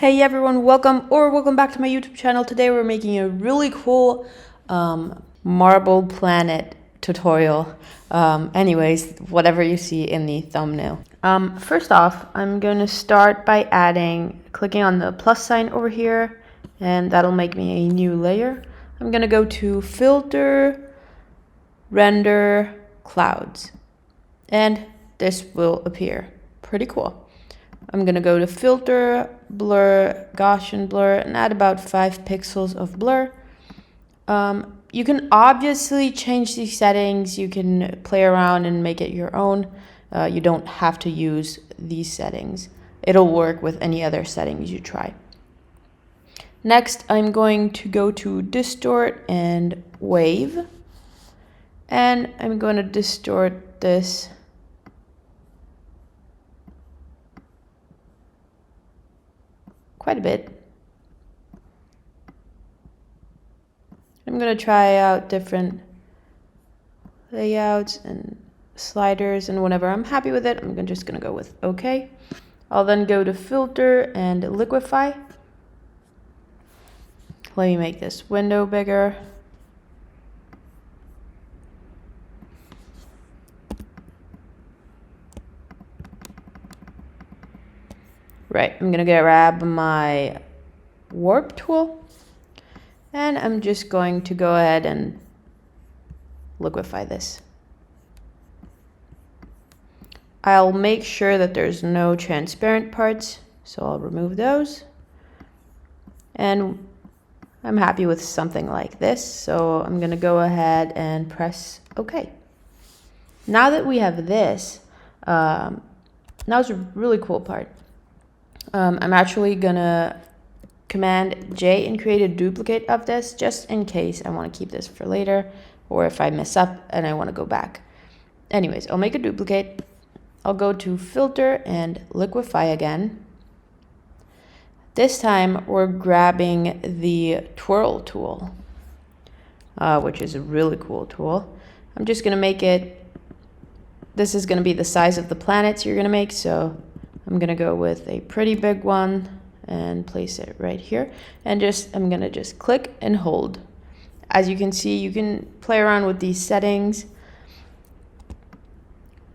Hey everyone, welcome back to my YouTube channel. Today we're making a really cool marble planet tutorial. Anyways, whatever you see in the thumbnail. First off, I'm going to start by clicking on the plus sign over here, and that'll make me a new layer. I'm going to go to Filter, Render, Clouds, and this will appear. Pretty cool. I'm gonna go to Filter, Blur, Gaussian Blur, and add about 5 pixels of blur. You can obviously change these settings. You can play around and make it your own. You don't have to use these settings. It'll work with any other settings you try. Next, I'm going to go to Distort and Wave. And I'm going to distort this quite a bit. I'm going to try out different layouts and sliders, and whenever I'm happy with it, I'm just going to go with OK. I'll then go to Filter and Liquefy. Let me make this window bigger. Right, I'm gonna grab my warp tool, and I'm just going to go ahead and liquefy this. I'll make sure that there's no transparent parts, so I'll remove those. And I'm happy with something like this, so I'm gonna go ahead and press OK. Now that we have this, now's a really cool part. I'm actually gonna Command J and create a duplicate of this just in case I want to keep this for later, or if I mess up and I want to go back. Anyways, I'll make a duplicate. I'll go to Filter and Liquefy again. This time we're grabbing the Twirl tool, which is a really cool tool. I'm just gonna make it, this is gonna be the size of the planets you're gonna make, so I'm gonna go with a pretty big one and place it right here, and I'm gonna just click and hold. As you can see, you can play around with these settings.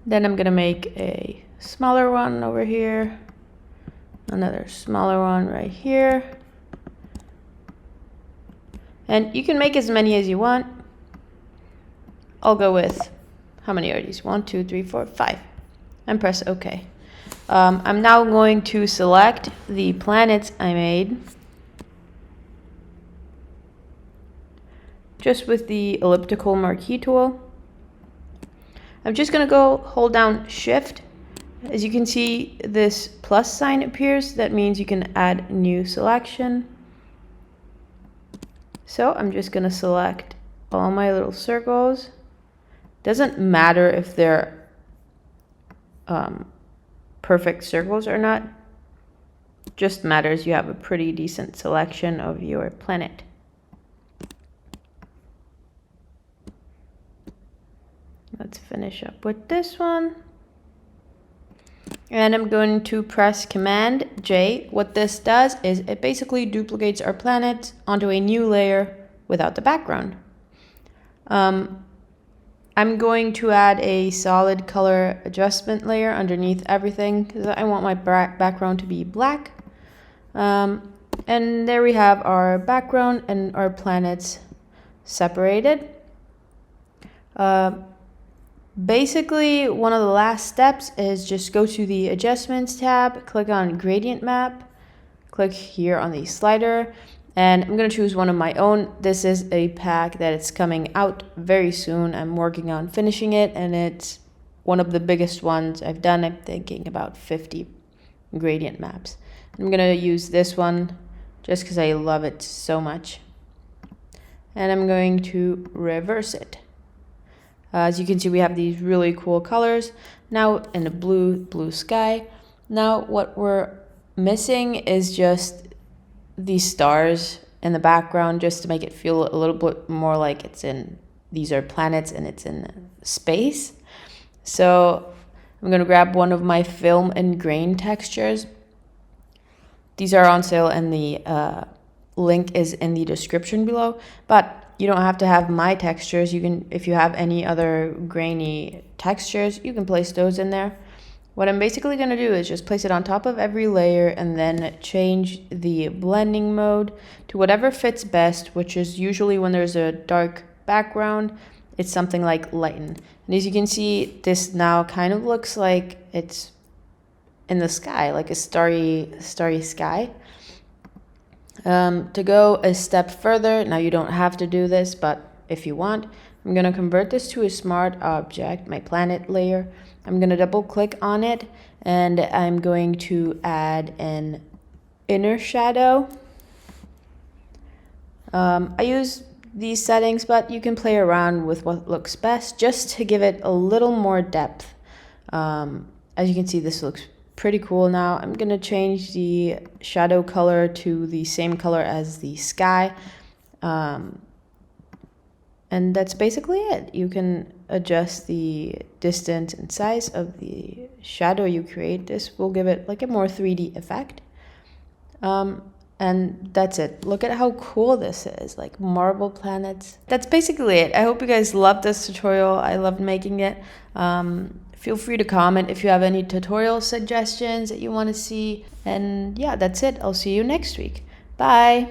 Then I'm gonna make a smaller one over here, another smaller one right here, and you can make as many as you want. I'll go with, how many are these? 1, 2, 3, 4, 5, and press OK. I'm now going to select the planets I made just with the elliptical marquee tool. I'm just going to go hold down Shift. As you can see, this plus sign appears. That means you can add new selection. So I'm just going to select all my little circles. Doesn't matter if they're perfect circles or not, just matters you have a pretty decent selection of your planet. Let's finish up with this one, and I'm going to press Command J. What this does is it basically duplicates our planet onto a new layer without the background. I'm going to add a solid color adjustment layer underneath everything because I want my background to be black. And there we have our background and our planets separated. Basically, one of the last steps is just go to the Adjustments tab, click on Gradient Map, click here on the slider, and I'm going to choose one of my own. This is a pack that it's coming out very soon. I'm working on finishing it, and it's one of the biggest ones I've done. I'm thinking about 50 gradient maps. I'm going to use this one just because I love it so much. And I'm going to reverse it. As you can see, we have these really cool colors now in the blue sky. Now what we're missing is just these stars in the background, just to make it feel a little bit more like these are planets and it's in space. So I'm going to grab one of my film and grain textures, These are on sale and the link is in the description below. But you don't have to have my textures. You can, if you have any other grainy textures, you can place those in there. What I'm basically going to do is just place it on top of every layer and then change the blending mode to whatever fits best, which is usually when there's a dark background, it's something like lighten. And as you can see, this now kind of looks like it's in the sky, like a starry sky. To go a step further, now you don't have to do this, but if you want, I'm going to convert this to a smart object, my planet layer. I'm going to double click on it and I'm going to add an inner shadow. I use these settings, but you can play around with what looks best just to give it a little more depth. As you can see, this looks pretty cool now. I'm going to change the shadow color to the same color as the sky. And that's basically it. You can adjust the distance and size of the shadow you create. This will give it like a more 3D effect. And that's it. Look at how cool this is, like marble planets. That's basically it. I hope you guys loved this tutorial. I loved making it. Feel free to comment if you have any tutorial suggestions that you want to see. And yeah, that's it. I'll see you next week. Bye.